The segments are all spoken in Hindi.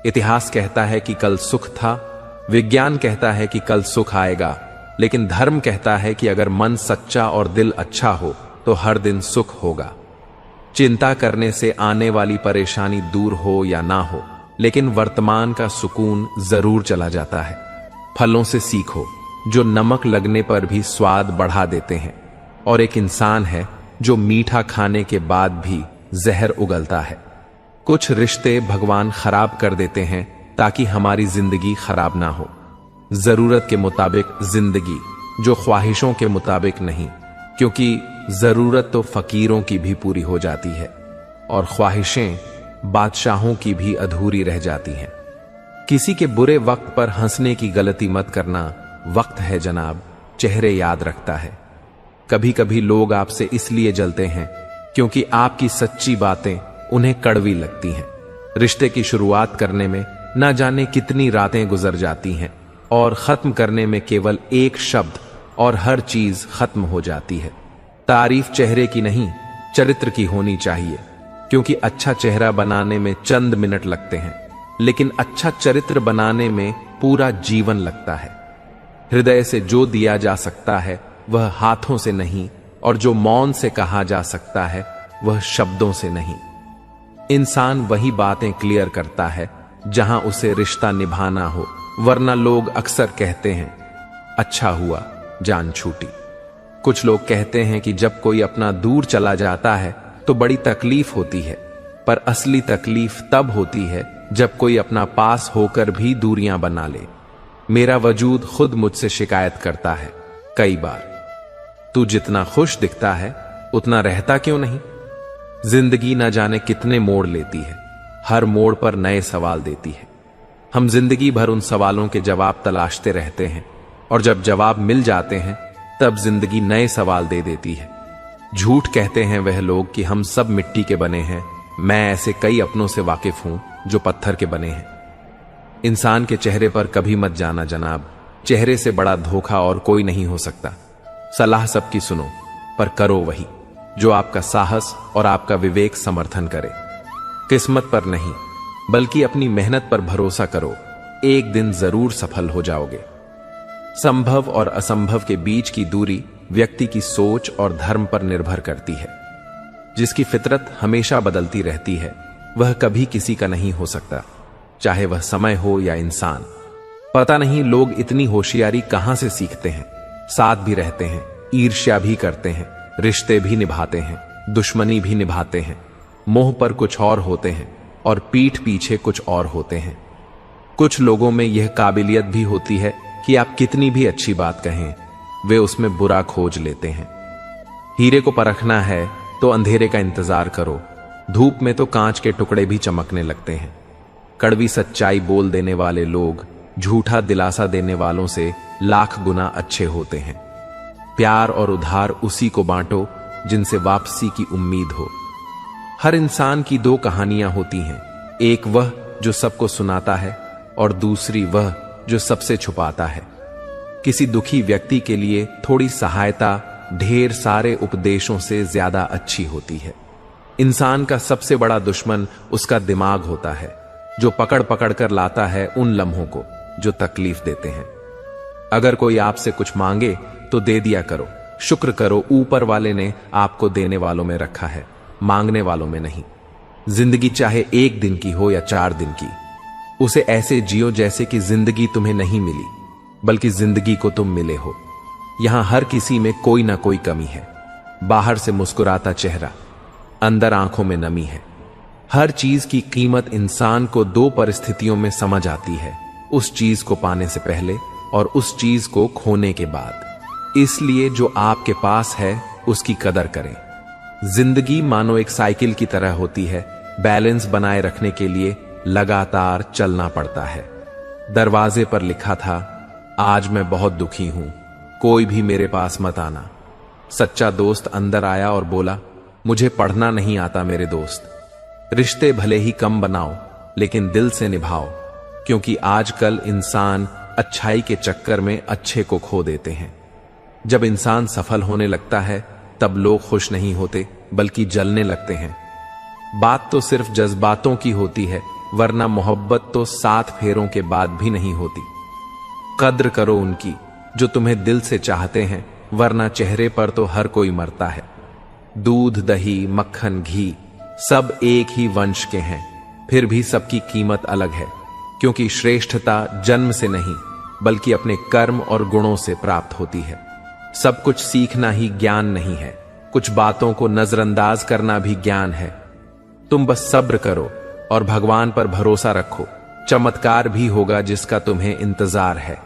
इतिहास कहता है कि कल सुख था, विज्ञान कहता है कि कल सुख आएगा, लेकिन धर्म कहता है कि अगर मन सच्चा और दिल अच्छा हो तो हर दिन सुख होगा। चिंता करने से आने वाली परेशानी दूर हो या ना हो, लेकिन वर्तमान का सुकून जरूर चला जाता है। फलों से सीखो जो नमक लगने पर भी स्वाद बढ़ा देते हैं, और एक इंसान है जो मीठा खाने के बाद भी जहर उगलता है। कुछ रिश्ते भगवान खराब कर देते हैं ताकि हमारी जिंदगी खराब ना हो। जरूरत के मुताबिक जिंदगी, जो ख्वाहिशों के मुताबिक नहीं, क्योंकि जरूरत तो फकीरों की भी पूरी हो जाती है और ख्वाहिशें बादशाहों की भी अधूरी रह जाती हैं। किसी के बुरे वक्त पर हंसने की गलती मत करना। वक्त है जनाब, चेहरे याद रखता है। कभी कभी लोग आपसे इसलिए जलते हैं क्योंकि आपकी सच्ची बातें उन्हें कड़वी लगती हैं। रिश्ते की शुरुआत करने में ना जाने कितनी रातें गुजर जाती हैं और खत्म करने में केवल एक शब्द और हर चीज खत्म हो जाती है। तारीफ चेहरे की नहीं, चरित्र की होनी चाहिए, क्योंकि अच्छा चेहरा बनाने में चंद मिनट लगते हैं, लेकिन अच्छा चरित्र बनाने में पूरा जीवन लगता है। हृदय से जो दिया जा सकता है वह हाथों से नहीं, और जो मौन से कहा जा सकता है वह शब्दों से नहीं। इंसान वही बातें क्लियर करता है जहां उसे रिश्ता निभाना हो, वरना लोग अक्सर कहते हैं अच्छा हुआ जान छूटी। कुछ लोग कहते हैं कि जब कोई अपना दूर चला जाता है तो बड़ी तकलीफ होती है, पर असली तकलीफ तब होती है जब कोई अपना पास होकर भी दूरियां बना ले। मेरा वजूद खुद मुझसे शिकायत करता है कई बार, तू जितना खुश दिखता है उतना रहता क्यों नहीं। जिंदगी न जाने कितने मोड़ लेती है, हर मोड़ पर नए सवाल देती है। हम जिंदगी भर उन सवालों के जवाब तलाशते रहते हैं, और जब जवाब मिल जाते हैं तब जिंदगी नए सवाल दे देती है। झूठ कहते हैं वह लोग कि हम सब मिट्टी के बने हैं। मैं ऐसे कई अपनों से वाकिफ हूं जो पत्थर के बने हैं। इंसान के चेहरे पर कभी मत जाना जनाब, चेहरे से बड़ा धोखा और कोई नहीं हो सकता। सलाह सबकी सुनो, पर करो वही जो आपका साहस और आपका विवेक समर्थन करे। किस्मत पर नहीं, बल्कि अपनी मेहनत पर भरोसा करो, एक दिन जरूर सफल हो जाओगे। संभव और असंभव के बीच की दूरी व्यक्ति की सोच और धर्म पर निर्भर करती है। जिसकी फितरत हमेशा बदलती रहती है वह कभी किसी का नहीं हो सकता, चाहे वह समय हो या इंसान। पता नहीं लोग इतनी होशियारी कहां से सीखते हैं। साथ भी रहते हैं, ईर्ष्या भी करते हैं, रिश्ते भी निभाते हैं, दुश्मनी भी निभाते हैं। मोह पर कुछ और होते हैं और पीठ पीछे कुछ और होते हैं। कुछ लोगों में यह काबिलियत भी होती है कि आप कितनी भी अच्छी बात कहें, वे उसमें बुरा खोज लेते हैं। हीरे को परखना है तो अंधेरे का इंतजार करो, धूप में तो कांच के टुकड़े भी चमकने लगते हैं। कड़वी सच्चाई बोल देने वाले लोग झूठा दिलासा देने वालों से लाख गुना अच्छे होते हैं। प्यार और उधार उसी को बांटो जिनसे वापसी की उम्मीद हो। हर इंसान की दो कहानियां होती हैं, एक वह जो सबको सुनाता है और दूसरी वह जो सबसे छुपाता है। किसी दुखी व्यक्ति के लिए थोड़ी सहायता ढेर सारे उपदेशों से ज्यादा अच्छी होती है। इंसान का सबसे बड़ा दुश्मन उसका दिमाग होता है, जो पकड़ पकड़ कर लाता है उन लम्हों को जो तकलीफ देते हैं। अगर कोई आपसे कुछ मांगे तो दे दिया करो, शुक्र करो ऊपर वाले ने आपको देने वालों में रखा है, मांगने वालों में नहीं। जिंदगी चाहे एक दिन की हो या 4 दिन की, उसे ऐसे जियो जैसे कि जिंदगी तुम्हें नहीं मिली, बल्कि जिंदगी को तुम मिले हो। यहां हर किसी में कोई ना कोई कमी है। बाहर से मुस्कुराता चेहरा, अंदर आंखों में नमी है। हर चीज की कीमत इंसान को 2 परिस्थितियों में समझ आती है, उस चीज को पाने से पहले और उस चीज को खोने के बाद। इसलिए जो आपके पास है उसकी कदर करें। जिंदगी मानो एक साइकिल की तरह होती है, बैलेंस बनाए रखने के लिए लगातार चलना पड़ता है। दरवाजे पर लिखा था, आज मैं बहुत दुखी हूं, कोई भी मेरे पास मत आना। सच्चा दोस्त अंदर आया और बोला, मुझे पढ़ना नहीं आता मेरे दोस्त। रिश्ते भले ही कम बनाओ लेकिन दिल से निभाओ, क्योंकि आजकल इंसान अच्छाई के चक्कर में अच्छे को खो देते हैं। जब इंसान सफल होने लगता है तब लोग खुश नहीं होते बल्कि जलने लगते हैं। बात तो सिर्फ जज्बातों की होती है, वरना मोहब्बत तो 7 फेरों के बाद भी नहीं होती। कद्र करो उनकी जो तुम्हें दिल से चाहते हैं, वरना चेहरे पर तो हर कोई मरता है। दूध, दही, मक्खन, घी सब एक ही वंश के हैं, फिर भी सबकी कीमत अलग है, क्योंकि श्रेष्ठता जन्म से नहीं बल्कि अपने कर्म और गुणों से प्राप्त होती है। सब कुछ सीखना ही ज्ञान नहीं है, कुछ बातों को नजरअंदाज करना भी ज्ञान है। तुम बस सब्र करो और भगवान पर भरोसा रखो, चमत्कार भी होगा जिसका तुम्हें इंतजार है,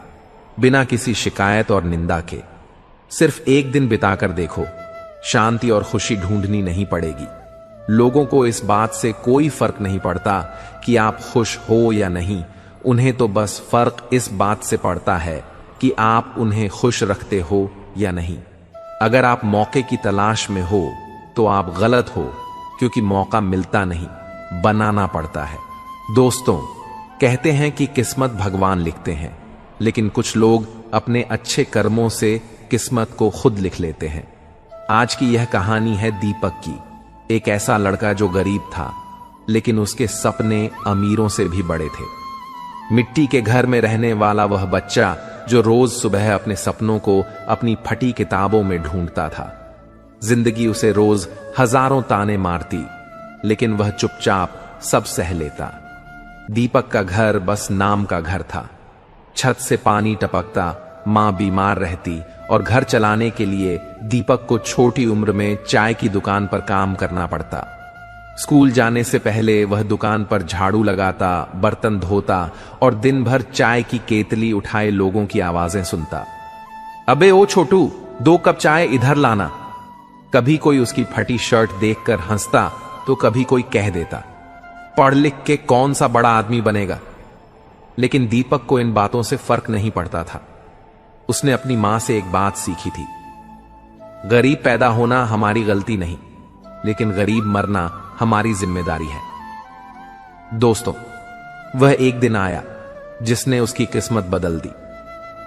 बिना किसी शिकायत और निंदा के। सिर्फ एक दिन बिताकर देखो, शांति और खुशी ढूंढनी नहीं पड़ेगी। लोगों को इस बात से कोई फर्क नहीं पड़ता कि आप खुश हो या नहीं, उन्हें तो बस फर्क इस बात से पड़ता है कि आप उन्हें खुश रखते हो या नहीं। अगर आप मौके की तलाश में हो तो आप गलत हो, क्योंकि मौका मिलता नहीं, बनाना पड़ता है। दोस्तों, कहते हैं कि किस्मत भगवान लिखते हैं, लेकिन कुछ लोग अपने अच्छे कर्मों से किस्मत को खुद लिख लेते हैं। आज की यह कहानी है दीपक की, एक ऐसा लड़का जो गरीब था, लेकिन उसके सपने अमीरों से भी बड़े थे। मिट्टी के घर में रहने वाला वह बच्चा जो रोज सुबह अपने सपनों को अपनी फटी किताबों में ढूंढता था। जिंदगी उसे रोज हजारों ताने मारती, लेकिन वह चुपचाप सब सह लेता। दीपक का घर बस नाम का घर था। छत से पानी टपकता, मां बीमार रहती और घर चलाने के लिए दीपक को छोटी उम्र में चाय की दुकान पर काम करना पड़ता। स्कूल जाने से पहले वह दुकान पर झाड़ू लगाता, बर्तन धोता और दिन भर चाय की केतली उठाए लोगों की आवाजें सुनता। अबे ओ छोटू, 2 कप चाय इधर लाना। कभी कोई उसकी फटी शर्ट देखकर हंसता तो कभी कोई कह देता, पढ़ लिख के कौन सा बड़ा आदमी बनेगा। लेकिन दीपक को इन बातों से फर्क नहीं पड़ता था। उसने अपनी मां से एक बात सीखी थी, गरीब पैदा होना हमारी गलती नहीं, लेकिन गरीब मरना हमारी जिम्मेदारी है। दोस्तों, वह एक दिन आया जिसने उसकी किस्मत बदल दी।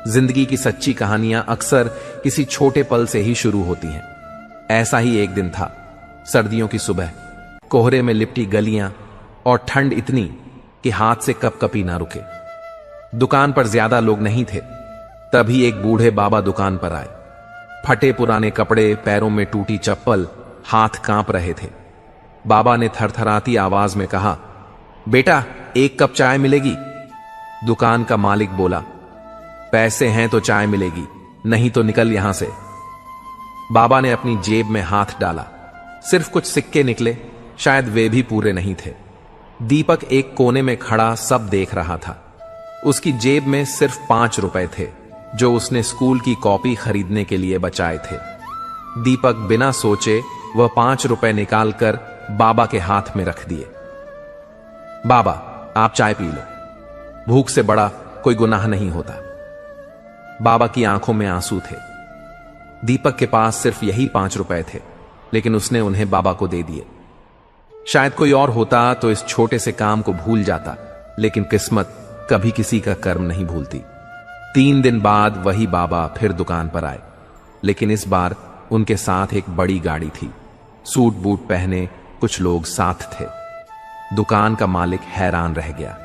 जिंदगी की सच्ची कहानियां अक्सर किसी छोटे पल से ही शुरू होती हैं। ऐसा ही एक दिन था। सर्दियों की सुबह, कोहरे में लिपटी गलियां और ठंड इतनी कि हाथ से कपकपी ना रुके। दुकान पर ज्यादा लोग नहीं थे। तभी एक बूढ़े बाबा दुकान पर आए। फटे पुराने कपड़े, पैरों में टूटी चप्पल, हाथ कांप रहे थे। बाबा ने थरथराती आवाज में कहा, बेटा 1 कप चाय मिलेगी? दुकान का मालिक बोला, पैसे हैं तो चाय मिलेगी, नहीं तो निकल यहां से। बाबा ने अपनी जेब में हाथ डाला। सिर्फ कुछ सिक्के निकले, शायद वे भी पूरे नहीं थे। दीपक एक कोने में खड़ा सब देख रहा था। उसकी जेब में सिर्फ 5 रुपए थे, जो उसने स्कूल की कॉपी खरीदने के लिए बचाए थे। दीपक बिना सोचे वह 5 रुपए निकालकर बाबा के हाथ में रख दिए। बाबा, आप चाय पी लो, भूख से बड़ा कोई गुनाह नहीं होता। बाबा की आंखों में आंसू थे। दीपक के पास सिर्फ यही 5 रुपए थे, लेकिन उसने उन्हें बाबा को दे दिए। शायद कोई और होता तो इस छोटे से काम को भूल जाता, लेकिन किस्मत कभी किसी का कर्म नहीं भूलती। 3 दिन बाद वही बाबा फिर दुकान पर आए, लेकिन इस बार उनके साथ एक बड़ी गाड़ी थी। सूट बूट पहने कुछ लोग साथ थे। दुकान का मालिक हैरान रह गया।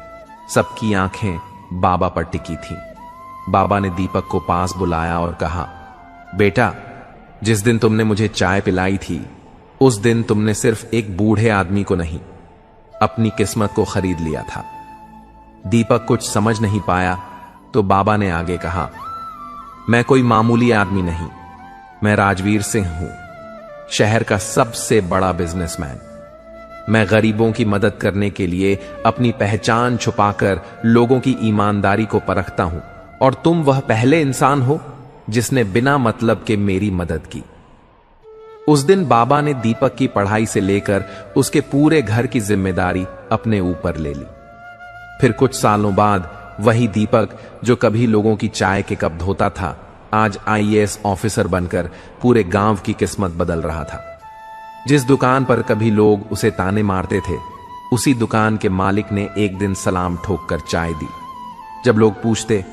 सबकी आंखें बाबा पर टिकी थीं। बाबा ने दीपक को पास बुलाया और कहा, बेटा, जिस दिन तुमने मुझे चाय पिलाई थी, उस दिन तुमने सिर्फ एक बूढ़े आदमी को नहीं, अपनी किस्मत को खरीद लिया था। दीपक कुछ समझ नहीं पाया तो बाबा ने आगे कहा, मैं कोई मामूली आदमी नहीं, मैं राजवीर सिंह हूं, शहर का सबसे बड़ा बिजनेसमैन। मैं गरीबों की मदद करने के लिए अपनी पहचान छुपाकर लोगों की ईमानदारी को परखता हूं, और तुम वह पहले इंसान हो जिसने बिना मतलब के मेरी मदद की। उस दिन बाबा ने दीपक की पढ़ाई से लेकर उसके पूरे घर की जिम्मेदारी अपने ऊपर ले ली। फिर कुछ सालों बाद वही दीपक जो कभी लोगों की चाय के कप धोता था, आज IAS ऑफिसर बनकर पूरे गांव की किस्मत बदल रहा था। जिस दुकान पर कभी लोग उसे ताने मारते थे, उसी दुकान के मालिक ने एक दिन सलाम ठोककर चाय दी। जब लोग पूछते,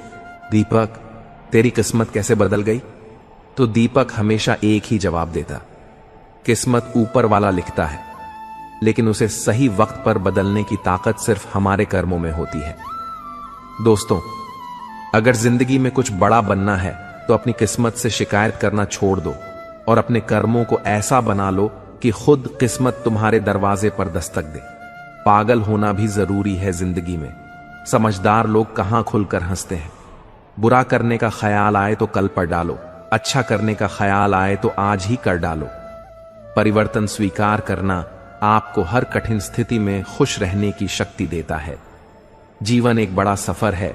दीपक, तेरी किस्मत कैसे बदल गई, तो दीपक हमेशा एक ही जवाब देता, किस्मत ऊपर वाला लिखता है, लेकिन उसे सही वक्त पर बदलने की ताकत सिर्फ हमारे कर्मों में होती है। दोस्तों, अगर जिंदगी में कुछ बड़ा बनना है तो अपनी किस्मत से शिकायत करना छोड़ दो और अपने कर्मों को ऐसा बना लो कि खुद किस्मत तुम्हारे दरवाजे पर दस्तक दे। पागल होना भी जरूरी है जिंदगी में। समझदार लोग कहां खुलकर हंसते हैं। बुरा करने का ख्याल आए तो कल पर डालो, अच्छा करने का ख्याल आए तो आज ही कर डालो। परिवर्तन स्वीकार करना आपको हर कठिन स्थिति में खुश रहने की शक्ति देता है। जीवन एक बड़ा सफर है।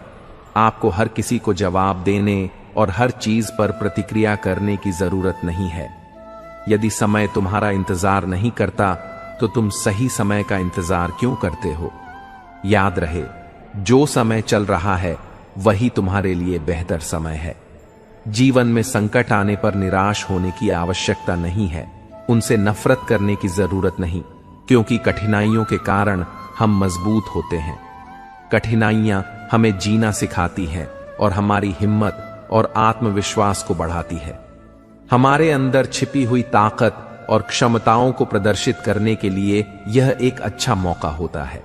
आपको हर किसी को जवाब देने और हर चीज पर प्रतिक्रिया करने की जरूरत नहीं है। यदि समय तुम्हारा इंतजार नहीं करता तो तुम सही समय का इंतजार क्यों करते हो? याद रहे, जो समय चल रहा है वही तुम्हारे लिए बेहतर समय है। जीवन में संकट आने पर निराश होने की आवश्यकता नहीं है, उनसे नफरत करने की जरूरत नहीं, क्योंकि कठिनाइयों के कारण हम मजबूत होते हैं। कठिनाइयां हमें जीना सिखाती हैं और हमारी हिम्मत और आत्मविश्वास को बढ़ाती है। हमारे अंदर छिपी हुई ताकत और क्षमताओं को प्रदर्शित करने के लिए यह एक अच्छा मौका होता है।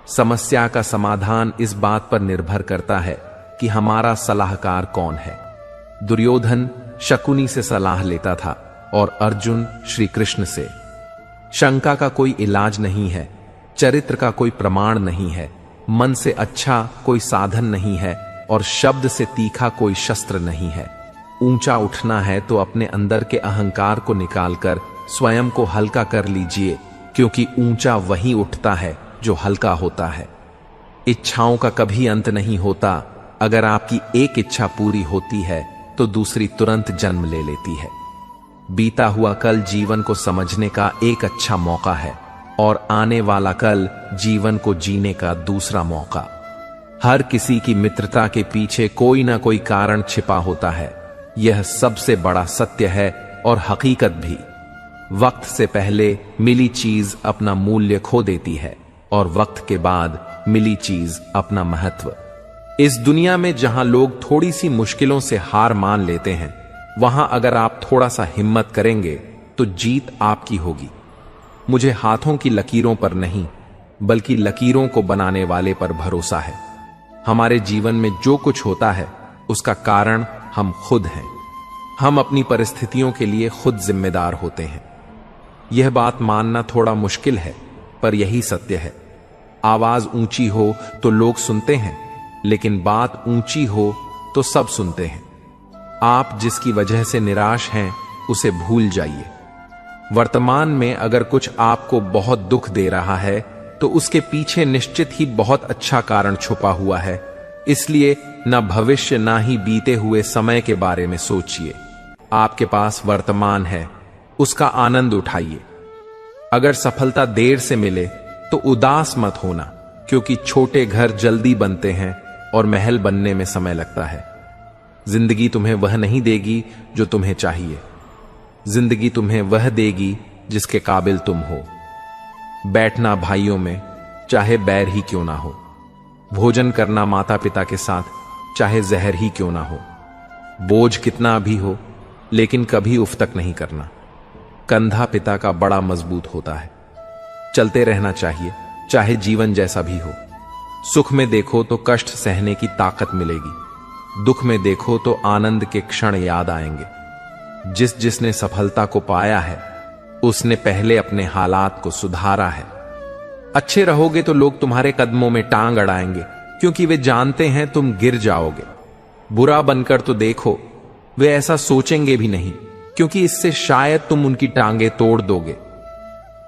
समस्या का समाधान इस बात पर निर्भर करता है कि हमारा सलाहकार कौन है। दुर्योधन शकुनी से सलाह लेता था और अर्जुन श्री कृष्ण से। शंका का कोई इलाज नहीं है, चरित्र का कोई प्रमाण नहीं है, मन से अच्छा कोई साधन नहीं है और शब्द से तीखा कोई शस्त्र नहीं है। ऊंचा उठना है तो अपने अंदर के अहंकार को निकालकर स्वयं को हल्का कर लीजिए, क्योंकि ऊंचा वही उठता है जो हल्का होता है। इच्छाओं का कभी अंत नहीं होता। अगर आपकी एक इच्छा पूरी होती है तो दूसरी तुरंत जन्म ले लेती है। बीता हुआ कल जीवन को समझने का एक अच्छा मौका है और आने वाला कल जीवन को जीने का दूसरा मौका। हर किसी की मित्रता के पीछे कोई ना कोई कारण छिपा होता है। यह सबसे बड़ा सत्य है और हकीकत भी। वक्त से पहले मिली चीज अपना मूल्य खो देती है और वक्त के बाद मिली चीज अपना महत्व। इस दुनिया में जहां लोग थोड़ी सी मुश्किलों से हार मान लेते हैं, वहां अगर आप थोड़ा सा हिम्मत करेंगे तो जीत आपकी होगी। मुझे हाथों की लकीरों पर नहीं, बल्कि लकीरों को बनाने वाले पर भरोसा है। हमारे जीवन में जो कुछ होता है उसका कारण हम खुद हैं। हम अपनी परिस्थितियों के लिए खुद जिम्मेदार होते हैं। यह बात मानना थोड़ा मुश्किल है, पर यही सत्य है। आवाज ऊंची हो तो लोग सुनते हैं, लेकिन बात ऊंची हो तो सब सुनते हैं। आप जिसकी वजह से निराश हैं उसे भूल जाइए। वर्तमान में अगर कुछ आपको बहुत दुख दे रहा है तो उसके पीछे निश्चित ही बहुत अच्छा कारण छुपा हुआ है। इसलिए न भविष्य ना ही बीते हुए समय के बारे में सोचिए। आपके पास वर्तमान है, उसका आनंद उठाइए। अगर सफलता देर से मिले तो उदास मत होना, क्योंकि छोटे घर जल्दी बनते हैं और महल बनने में समय लगता है। जिंदगी तुम्हें वह नहीं देगी जो तुम्हें चाहिए। जिंदगी तुम्हें वह देगी जिसके काबिल तुम हो। बैठना भाइयों में, चाहे बैर ही क्यों ना हो। भोजन करना माता पिता के साथ, चाहे जहर ही क्यों ना हो। बोझ कितना भी हो, लेकिन कभी उफ तक नहीं करना। कंधा पिता का बड़ा मजबूत होता है। चलते रहना चाहिए, चाहे जीवन जैसा भी हो। सुख में देखो तो कष्ट सहने की ताकत मिलेगी। दुख में देखो तो आनंद के क्षण याद आएंगे। जिसने सफलता को पाया है उसने पहले अपने हालात को सुधारा है। अच्छे रहोगे तो लोग तुम्हारे कदमों में टांग अड़ाएंगे, क्योंकि वे जानते हैं तुम गिर जाओगे। बुरा बनकर तो देखो, वे ऐसा सोचेंगे भी नहीं, क्योंकि इससे शायद तुम उनकी टांगे तोड़ दोगे।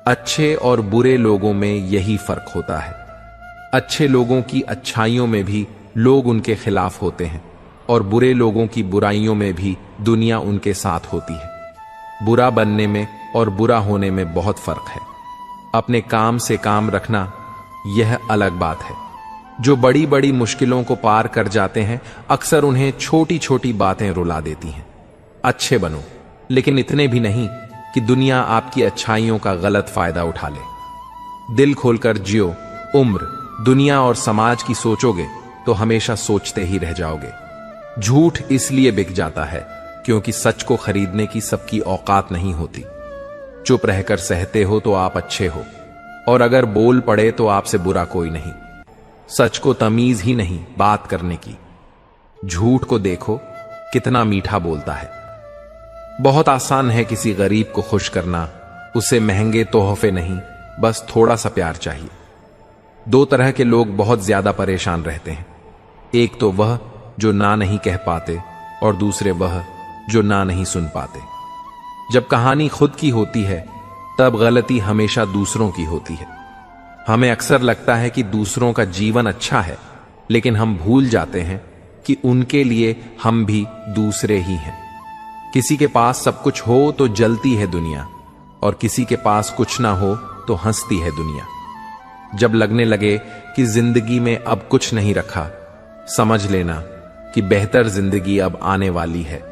अच्छे और बुरे लोगों में यही फर्क होता है। अच्छे लोगों की अच्छाइयों में भी लोग उनके खिलाफ होते हैं और बुरे लोगों की बुराइयों में भी दुनिया उनके साथ होती है। बुरा बनने में और बुरा होने में बहुत फर्क है। अपने काम से काम रखना यह अलग बात है। जो बड़ी बड़ी मुश्किलों को पार कर जाते हैं, अक्सर उन्हें छोटी छोटी बातें रुला देती हैं। अच्छे बनो, लेकिन इतने भी नहीं कि दुनिया आपकी अच्छाइयों का गलत फायदा उठा ले। दिल खोलकर जियो। उम्र, दुनिया और समाज की सोचोगे तो हमेशा सोचते ही रह जाओगे। झूठ इसलिए बिक जाता है क्योंकि सच को खरीदने की सबकी औकात नहीं होती। चुप रहकर सहते हो तो आप अच्छे हो। और अगर बोल पड़े तो आपसे बुरा कोई नहीं। सच को तमीज ही नहीं बात करने की। झूठ को देखो कितना मीठा बोलता है। बहुत आसान है किसी गरीब को खुश करना, उसे महंगे तोहफे नहीं, बस थोड़ा सा प्यार चाहिए। दो तरह के लोग बहुत ज्यादा परेशान रहते हैं, एक तो वह जो ना नहीं कह पाते और दूसरे वह जो ना नहीं सुन पाते। जब कहानी खुद की होती है तब गलती हमेशा दूसरों की होती है। हमें अक्सर लगता है कि दूसरों का जीवन अच्छा है, लेकिन हम भूल जाते हैं कि उनके लिए हम भी दूसरे ही हैं। किसी के पास सब कुछ हो तो जलती है दुनिया, और किसी के पास कुछ ना हो तो हंसती है दुनिया। जब लगने लगे कि जिंदगी में अब कुछ नहीं रखा, समझ लेना कि बेहतर जिंदगी अब आने वाली है।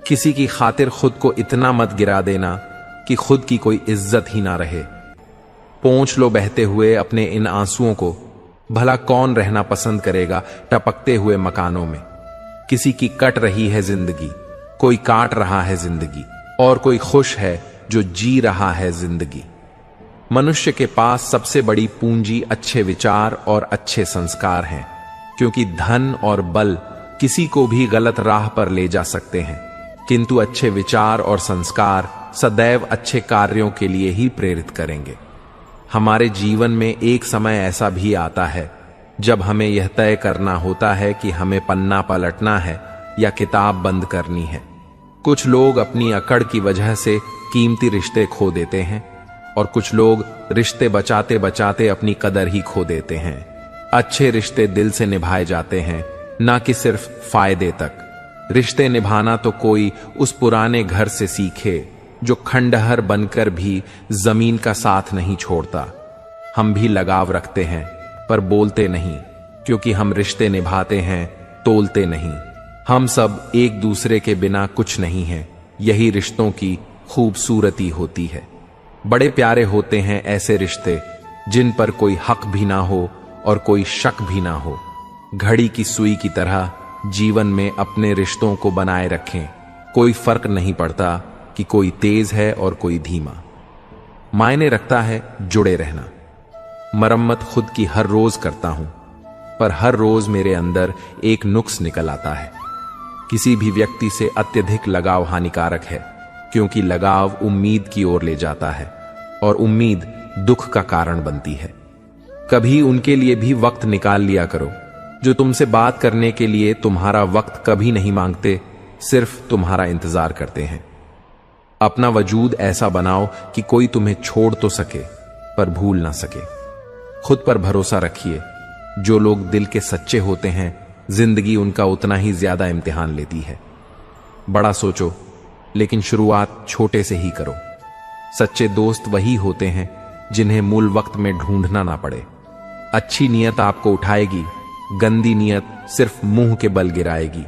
किसी की खातिर खुद को इतना मत गिरा देना कि खुद की कोई इज्जत ही ना रहे। पोंछ लो बहते हुए अपने इन आंसुओं को, भला कौन रहना पसंद करेगा टपकते हुए मकानों में। किसी की कट रही है जिंदगी, कोई काट रहा है जिंदगी, और कोई खुश है जो जी रहा है जिंदगी। मनुष्य के पास सबसे बड़ी पूंजी अच्छे विचार और अच्छे संस्कार हैं, क्योंकि धन और बल किसी को भी गलत राह पर ले जा सकते हैं, किंतु अच्छे विचार और संस्कार सदैव अच्छे कार्यों के लिए ही प्रेरित करेंगे। हमारे जीवन में एक समय ऐसा भी आता है जब हमें यह तय करना होता है कि हमें पन्ना पलटना है या किताब बंद करनी है। कुछ लोग अपनी अकड़ की वजह से कीमती रिश्ते खो देते हैं, और कुछ लोग रिश्ते बचाते बचाते अपनी कदर ही खो देते हैं। अच्छे रिश्ते दिल से निभाए जाते हैं, ना कि सिर्फ फायदे तक। रिश्ते निभाना तो कोई उस पुराने घर से सीखे जो खंडहर बनकर भी जमीन का साथ नहीं छोड़ता। हम भी लगाव रखते हैं पर बोलते नहीं, क्योंकि हम रिश्ते निभाते हैं, तोलते नहीं। हम सब एक दूसरे के बिना कुछ नहीं हैं, यही रिश्तों की खूबसूरती होती है। बड़े प्यारे होते हैं ऐसे रिश्ते जिन पर कोई हक भी ना हो और कोई शक भी ना हो। घड़ी की सुई की तरह जीवन में अपने रिश्तों को बनाए रखें। कोई फर्क नहीं पड़ता कि कोई तेज है और कोई धीमा। मायने रखता है जुड़े रहना। मरम्मत खुद की हर रोज करता हूं, पर हर रोज मेरे अंदर एक नुक्स निकल आता है। किसी भी व्यक्ति से अत्यधिक लगाव हानिकारक है, क्योंकि लगाव उम्मीद की ओर ले जाता है, और उम्मीद दुख का कारण बनती है। कभी उनके लिए भी वक्त निकाल लिया करो जो तुमसे बात करने के लिए तुम्हारा वक्त कभी नहीं मांगते, सिर्फ तुम्हारा इंतजार करते हैं। अपना वजूद ऐसा बनाओ कि कोई तुम्हें छोड़ तो सके पर भूल ना सके। खुद पर भरोसा रखिए। जो लोग दिल के सच्चे होते हैं, जिंदगी उनका उतना ही ज्यादा इम्तिहान लेती है। बड़ा सोचो, लेकिन शुरुआत छोटे से ही करो। सच्चे दोस्त वही होते हैं जिन्हें मूल वक्त में ढूंढना ना पड़े। अच्छी नीयत आपको उठाएगी, गंदी नीयत सिर्फ मुंह के बल गिराएगी।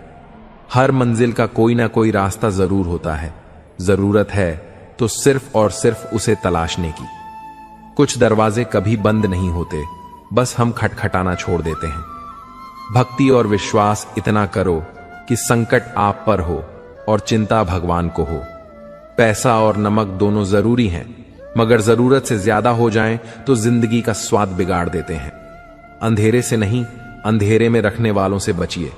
हर मंजिल का कोई ना कोई रास्ता जरूर होता है, जरूरत है तो सिर्फ और सिर्फ उसे तलाशने की। कुछ दरवाजे कभी बंद नहीं होते, बस हम खटखटाना छोड़ देते हैं। भक्ति और विश्वास इतना करो कि संकट आप पर हो और चिंता भगवान को हो। पैसा और नमक दोनों जरूरी हैं, मगर जरूरत से ज्यादा हो जाएं तो जिंदगी का स्वाद बिगाड़ देते हैं। अंधेरे से नहीं, अंधेरे में रखने वालों से बचिए।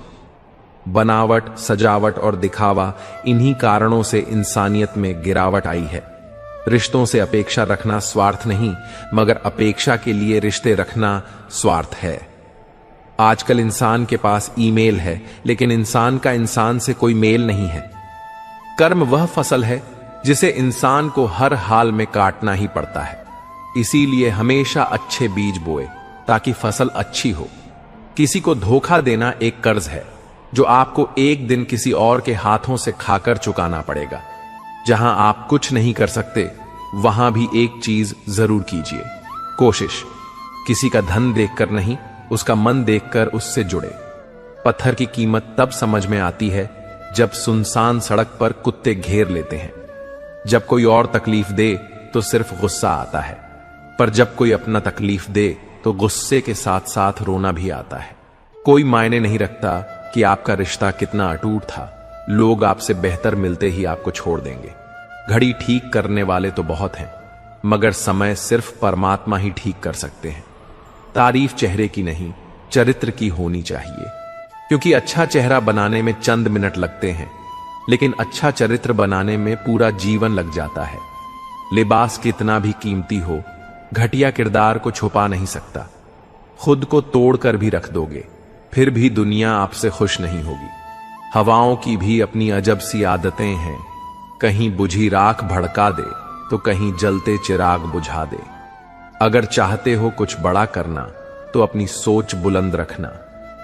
बनावट, सजावट और दिखावा, इन्हीं कारणों से इंसानियत में गिरावट आई है। रिश्तों से अपेक्षा रखना स्वार्थ नहीं, मगर अपेक्षा के लिए रिश्ते रखना स्वार्थ है। आजकल इंसान के पास ईमेल है, लेकिन इंसान का इंसान से कोई मेल नहीं है। कर्म वह फसल है जिसे इंसान को हर हाल में काटना ही पड़ता है। इसीलिए हमेशा अच्छे बीज बोए ताकि फसल अच्छी हो। किसी को धोखा देना एक कर्ज है जो आपको एक दिन किसी और के हाथों से खाकर चुकाना पड़ेगा। जहां आप कुछ नहीं कर सकते, वहां भी एक चीज जरूर कीजिए, कोशिश। किसी का धन देखकर नहीं, उसका मन देखकर उससे जुड़े। पत्थर की कीमत तब समझ में आती है जब सुनसान सड़क पर कुत्ते घेर लेते हैं। जब कोई और तकलीफ दे तो सिर्फ गुस्सा आता है, पर जब कोई अपना तकलीफ दे तो गुस्से के साथ साथ रोना भी आता है। कोई मायने नहीं रखता कि आपका रिश्ता कितना अटूट था, लोग आपसे बेहतर मिलते ही आपको छोड़ देंगे। घड़ी ठीक करने वाले तो बहुत हैं, मगर समय सिर्फ परमात्मा ही ठीक कर सकते हैं। तारीफ चेहरे की नहीं, चरित्र की होनी चाहिए, क्योंकि अच्छा चेहरा बनाने में चंद मिनट लगते हैं, लेकिन अच्छा चरित्र बनाने में पूरा जीवन लग जाता है। लिबास कितना भी कीमती हो, घटिया किरदार को छुपा नहीं सकता। खुद को तोड़कर भी रख दोगे, फिर भी दुनिया आपसे खुश नहीं होगी। हवाओं की भी अपनी अजब सी आदतें हैं, कहीं बुझी राख भड़का दे तो कहीं जलते चिराग बुझा दे। अगर चाहते हो कुछ बड़ा करना तो अपनी सोच बुलंद रखना,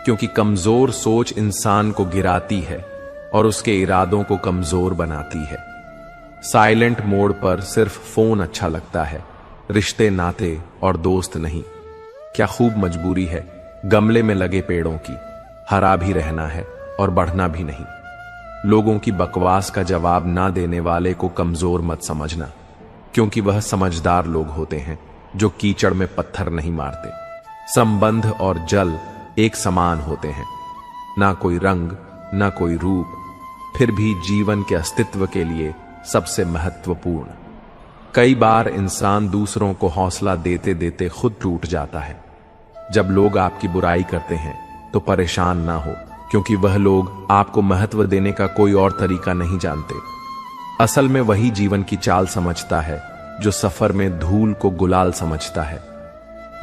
क्योंकि कमजोर सोच इंसान को गिराती है और उसके इरादों को कमजोर बनाती है। साइलेंट मोड पर सिर्फ फोन अच्छा लगता है, रिश्ते नाते और दोस्त नहीं। क्या खूब मजबूरी है गमले में लगे पेड़ों की, हरा भी रहना है और बढ़ना भी नहीं। लोगों की बकवास का जवाब ना देने वाले को कमजोर मत समझना, क्योंकि वह समझदार लोग होते हैं जो कीचड़ में पत्थर नहीं मारते। संबंध और जल एक समान होते हैं, ना कोई रंग ना कोई रूप, फिर भी जीवन के अस्तित्व के लिए सबसे महत्वपूर्ण। कई बार इंसान दूसरों को हौसला देते देते खुद टूट जाता है। जब लोग आपकी बुराई करते हैं तो परेशान ना हो, क्योंकि वह लोग आपको महत्व देने का कोई और तरीका नहीं जानते। असल में वही जीवन की चाल समझता है जो सफर में धूल को गुलाल समझता है।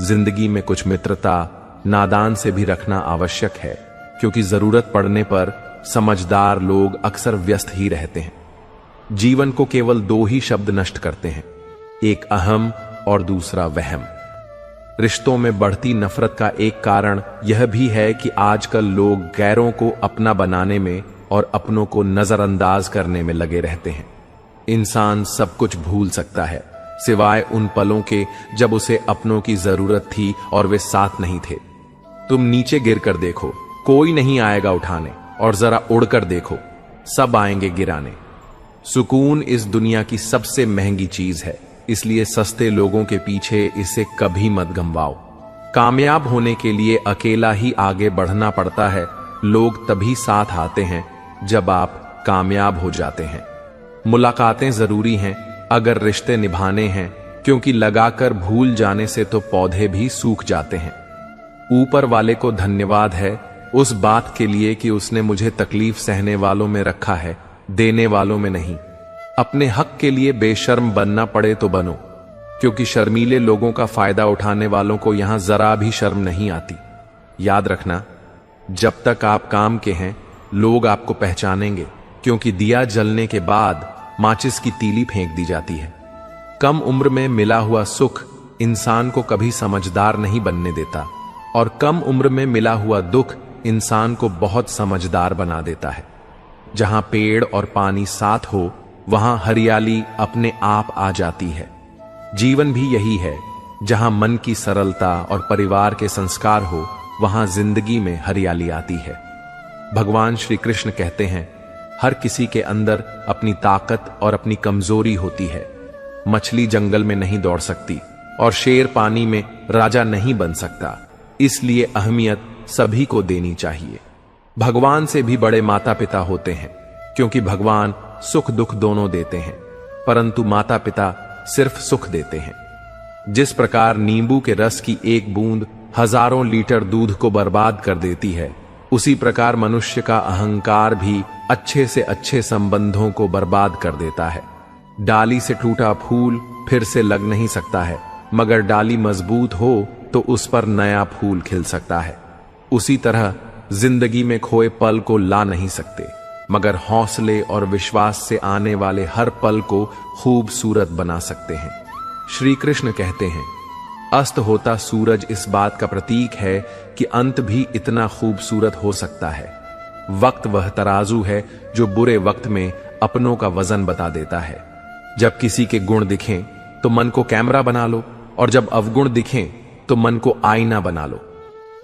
जिंदगी में कुछ मित्रता नादान से भी रखना आवश्यक है, क्योंकि जरूरत पड़ने पर समझदार लोग अक्सर व्यस्त ही रहते हैं। जीवन को केवल दो ही शब्द नष्ट करते हैं, एक अहम और दूसरा वहम। रिश्तों में बढ़ती नफरत का एक कारण यह भी है कि आजकल लोग गैरों को अपना बनाने में और अपनों को नजरअंदाज करने में लगे रहते हैं। इंसान सब कुछ भूल सकता है, सिवाय उन पलों के जब उसे अपनों की जरूरत थी और वे साथ नहीं थे। तुम नीचे गिरकर देखो, कोई नहीं आएगा उठाने, और जरा उड़कर देखो, सब आएंगे गिराने। सुकून इस दुनिया की सबसे महंगी चीज है, इसलिए सस्ते लोगों के पीछे इसे कभी मत गंवाओ। कामयाब होने के लिए अकेला ही आगे बढ़ना पड़ता है। लोग तभी साथ आते हैं जब आप कामयाब हो जाते हैं। मुलाकातें जरूरी हैं अगर रिश्ते निभाने हैं, क्योंकि लगाकर भूल जाने से तो पौधे भी सूख जाते हैं। ऊपर वाले को धन्यवाद है उस बात के लिए कि उसने मुझे तकलीफ सहने वालों में रखा है, देने वालों में नहीं। अपने हक के लिए बेशर्म बनना पड़े तो बनो, क्योंकि शर्मीले लोगों का फायदा उठाने वालों को यहां जरा भी शर्म नहीं आती। याद रखना, जब तक आप काम के हैं लोग आपको पहचानेंगे, क्योंकि दिया जलने के बाद माचिस की तीली फेंक दी जाती है। कम उम्र में मिला हुआ सुख इंसान को कभी समझदार नहीं बनने देता, और कम उम्र में मिला हुआ दुख इंसान को बहुत समझदार बना देता है। जहां पेड़ और पानी साथ हो वहां हरियाली अपने आप आ जाती है। जीवन भी यही है, जहां मन की सरलता और परिवार के संस्कार हो वहां जिंदगी में हरियाली आती है। भगवान श्री कृष्ण कहते हैं, हर किसी के अंदर अपनी ताकत और अपनी कमजोरी होती है। मछली जंगल में नहीं दौड़ सकती और शेर पानी में राजा नहीं बन सकता, इसलिए अहमियत सभी को देनी चाहिए। भगवान से भी बड़े माता पिता होते हैं, क्योंकि भगवान सुख दुख दोनों देते हैं, परंतु माता पिता सिर्फ सुख देते हैं। जिस प्रकार नींबू के रस की एक बूंद हजारों लीटर दूध को बर्बाद कर देती है, उसी प्रकार मनुष्य का अहंकार भी अच्छे से अच्छे संबंधों को बर्बाद कर देता है। डाली से टूटा फूल फिर से लग नहीं सकता है, मगर डाली मजबूत हो तो उस पर नया फूल खिल सकता है। उसी तरह जिंदगी में खोए पल को ला नहीं सकते, मगर हौसले और विश्वास से आने वाले हर पल को खूबसूरत बना सकते हैं। श्री कृष्ण कहते हैं, अस्त होता सूरज इस बात का प्रतीक है कि अंत भी इतना खूबसूरत हो सकता है। वक्त वह तराजू है जो बुरे वक्त में अपनों का वजन बता देता है। जब किसी के गुण दिखें तो मन को कैमरा बना लो, और जब अवगुण दिखें तो मन को आईना बना लो।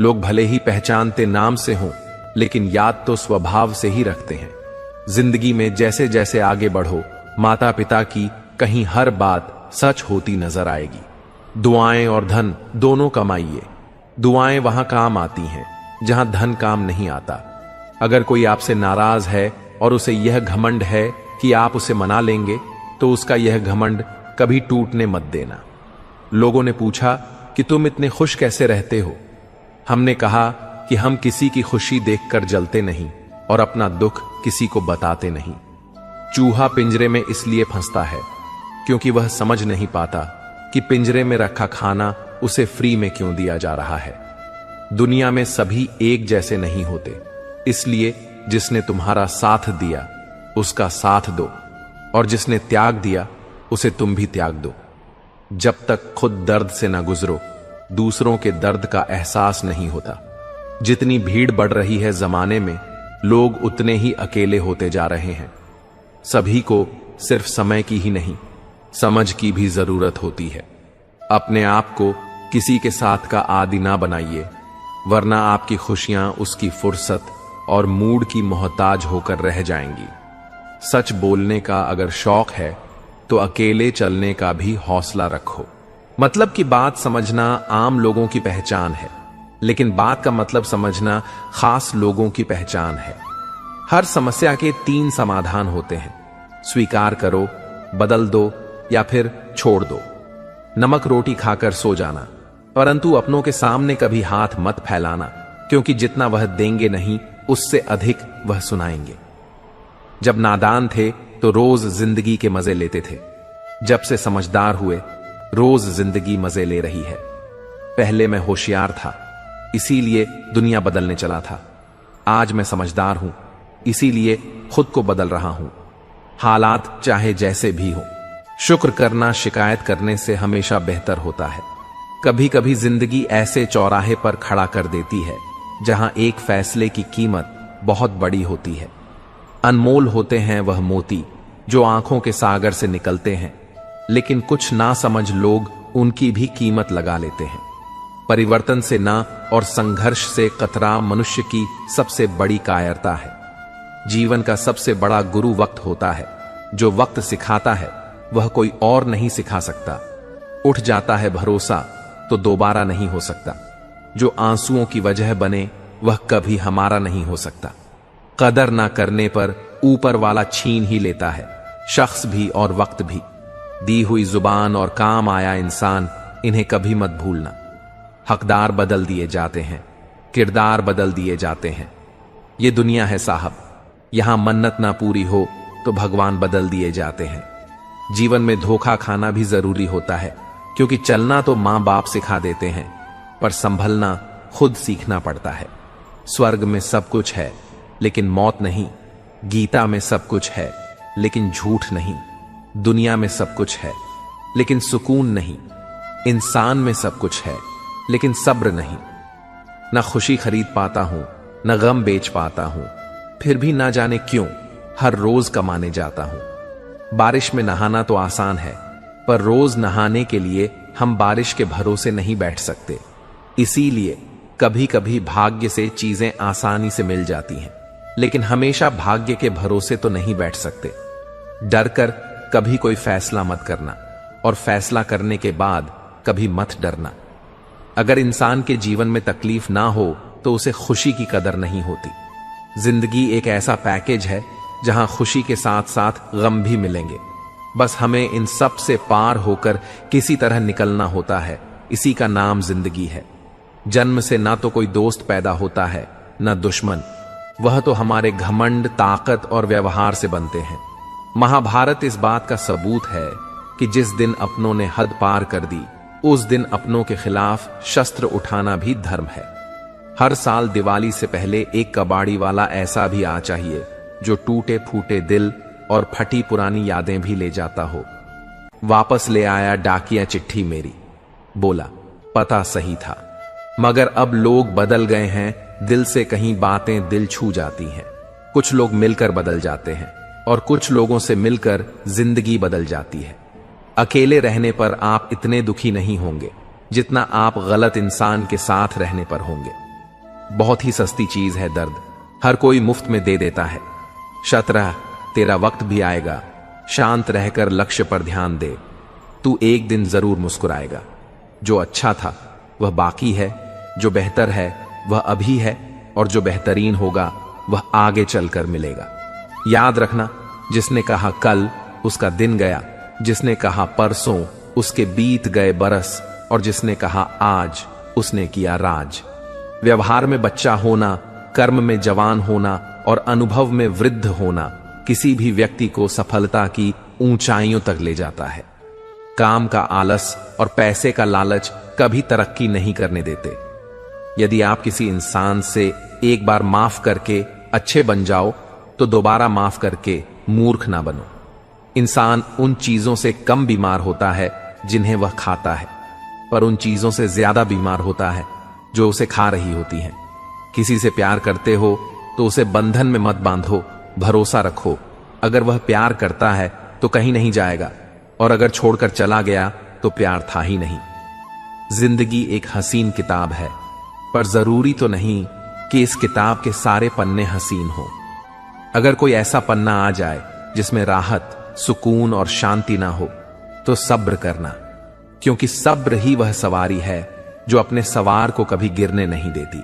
लोग भले ही पहचानते नाम से हों, लेकिन याद तो स्वभाव से ही रखते हैं। जिंदगी में जैसे जैसे आगे बढ़ो, माता पिता की कहीं हर बात सच होती नजर आएगी। दुआएं और धन दोनों कमाइए। दुआएं वहां काम आती हैं जहां धन काम नहीं आता। अगर कोई आपसे नाराज है और उसे यह घमंड है कि आप उसे मना लेंगे, तो उसका यह घमंड कभी टूटने मत देना। लोगों ने पूछा कि तुम इतने खुश कैसे रहते हो? हमने कहा कि हम किसी की खुशी देखकर जलते नहीं और अपना दुख किसी को बताते नहीं। चूहा पिंजरे में इसलिए फंसता है क्योंकि वह समझ नहीं पाता कि पिंजरे में रखा खाना उसे फ्री में क्यों दिया जा रहा है। दुनिया में सभी एक जैसे नहीं होते, इसलिए जिसने तुम्हारा साथ दिया उसका साथ दो, और जिसने त्याग दिया उसे तुम भी त्याग दो। जब तक खुद दर्द से ना गुजरो, दूसरों के दर्द का एहसास नहीं होता। जितनी भीड़ बढ़ रही है जमाने में, लोग उतने ही अकेले होते जा रहे हैं। सभी को सिर्फ समय की ही नहीं, समझ की भी जरूरत होती है। अपने आप को किसी के साथ का आदी ना बनाइए, वरना आपकी खुशियां उसकी फुर्सत और मूड की मोहताज होकर रह जाएंगी। सच बोलने का अगर शौक है तो अकेले चलने का भी हौसला रखो। मतलब की बात समझना आम लोगों की पहचान है, लेकिन बात का मतलब समझना खास लोगों की पहचान है। हर समस्या के 3 समाधान होते हैं: स्वीकार करो, बदल दो या फिर छोड़ दो। नमक रोटी खाकर सो जाना, परंतु अपनों के सामने कभी हाथ मत फैलाना, क्योंकि जितना वह देंगे नहीं उससे अधिक वह सुनाएंगे। जब नादान थे तो रोज जिंदगी के मजे लेते थे, जब से समझदार हुए रोज जिंदगी मजे ले रही है। पहले मैं होशियार था, इसीलिए दुनिया बदलने चला था। आज मैं समझदार हूं, इसीलिए खुद को बदल रहा हूं। हालात चाहे जैसे भी हो, शुक्र करना शिकायत करने से हमेशा बेहतर होता है। कभी कभी जिंदगी ऐसे चौराहे पर खड़ा कर देती है जहां एक फैसले की कीमत बहुत बड़ी होती है। अनमोल होते हैं वह मोती जो आंखों के सागर से निकलते हैं, लेकिन कुछ ना समझ लोग उनकी भी कीमत लगा लेते हैं। परिवर्तन से ना और संघर्ष से कतरा मनुष्य की सबसे बड़ी कायरता है। जीवन का सबसे बड़ा गुरु वक्त होता है। जो वक्त सिखाता है वह कोई और नहीं सिखा सकता। उठ जाता है भरोसा तो दोबारा नहीं हो सकता। जो आंसुओं की वजह बने वह कभी हमारा नहीं हो सकता। कदर ना करने पर ऊपर वाला छीन ही लेता है, शख्स भी और वक्त भी। दी हुई जुबान और काम आया इंसान, इन्हें कभी मत भूलना। हकदार बदल दिए जाते हैं, किरदार बदल दिए जाते हैं। ये दुनिया है साहब, यहां मन्नत ना पूरी हो तो भगवान बदल दिए जाते हैं। जीवन में धोखा खाना भी जरूरी होता है, क्योंकि चलना तो मां बाप सिखा देते हैं, पर संभलना खुद सीखना पड़ता है। स्वर्ग में सब कुछ है लेकिन मौत नहीं। गीता में सब कुछ है लेकिन झूठ नहीं। दुनिया में सब कुछ है लेकिन सुकून नहीं। इंसान में सब कुछ है लेकिन सब्र नहीं। ना खुशी खरीद पाता हूं, ना गम बेच पाता हूं, फिर भी ना जाने क्यों हर रोज कमाने जाता हूं। बारिश में नहाना तो आसान है, पर रोज नहाने के लिए हम बारिश के भरोसे नहीं बैठ सकते। इसीलिए कभी कभी भाग्य से चीजें आसानी से मिल जाती हैं, लेकिन हमेशा भाग्य के भरोसे तो नहीं बैठ सकते। डर कर कभी कोई फैसला मत करना, और फैसला करने के बाद कभी मत डरना। अगर इंसान के जीवन में तकलीफ ना हो तो उसे खुशी की कदर नहीं होती। जिंदगी एक ऐसा पैकेज है जहां खुशी के साथ साथ गम भी मिलेंगे। बस हमें इन सब से पार होकर किसी तरह निकलना होता है। इसी का नाम जिंदगी है। जन्म से ना तो कोई दोस्त पैदा होता है ना दुश्मन, वह तो हमारे घमंड, ताकत और व्यवहार से बनते हैं। महाभारत इस बात का सबूत है कि जिस दिन अपनों ने हद पार कर दी, उस दिन अपनों के खिलाफ शस्त्र उठाना भी धर्म है। हर साल दिवाली से पहले एक कबाड़ी वाला ऐसा भी आ चाहिए जो टूटे फूटे दिल और फटी पुरानी यादें भी ले जाता हो। वापस ले आया डाकिया चिट्ठी मेरी, बोला पता सही था। मगर अब लोग बदल गए हैं, दिल से कहीं बातें दिल छू जाती हैं। कुछ लोग मिलकर बदल जाते हैं और कुछ लोगों से मिलकर जिंदगी बदल जाती है। अकेले रहने पर आप इतने दुखी नहीं होंगे जितना आप गलत इंसान के साथ रहने पर होंगे। बहुत ही सस्ती चीज है दर्द, हर कोई मुफ्त में दे देता है। शतरह, तेरा वक्त भी आएगा, शांत रहकर लक्ष्य पर ध्यान दे। तू एक दिन जरूर मुस्कुराएगा। जो अच्छा था वह बाकी है, जो बेहतर है वह अभी है, और जो बेहतरीन होगा वह आगे चलकर मिलेगा। याद रखना, जिसने कहा कल उसका दिन गया, जिसने कहा परसों उसके बीत गए बरस, और जिसने कहा आज उसने किया राज। व्यवहार में बच्चा होना, कर्म में जवान होना और अनुभव में वृद्ध होना किसी भी व्यक्ति को सफलता की ऊंचाइयों तक ले जाता है। काम का आलस और पैसे का लालच कभी तरक्की नहीं करने देते। यदि आप किसी इंसान से एक बार माफ करके अच्छे बन जाओ तो दोबारा माफ करके मूर्ख ना बनो। इंसान उन चीजों से कम बीमार होता है जिन्हें वह खाता है, पर उन चीजों से ज्यादा बीमार होता है जो उसे खा रही होती हैं। किसी से प्यार करते हो तो उसे बंधन में मत बांधो, भरोसा रखो। अगर वह प्यार करता है तो कहीं नहीं जाएगा, और अगर छोड़कर चला गया तो प्यार था ही नहीं। जिंदगी एक हसीन किताब है, पर जरूरी तो नहीं कि इस किताब के सारे पन्ने हसीन हो। अगर कोई ऐसा पन्ना आ जाए जिसमें राहत, सुकून और शांति ना हो तो सब्र करना, क्योंकि सब्र ही वह सवारी है जो अपने सवार को कभी गिरने नहीं देती।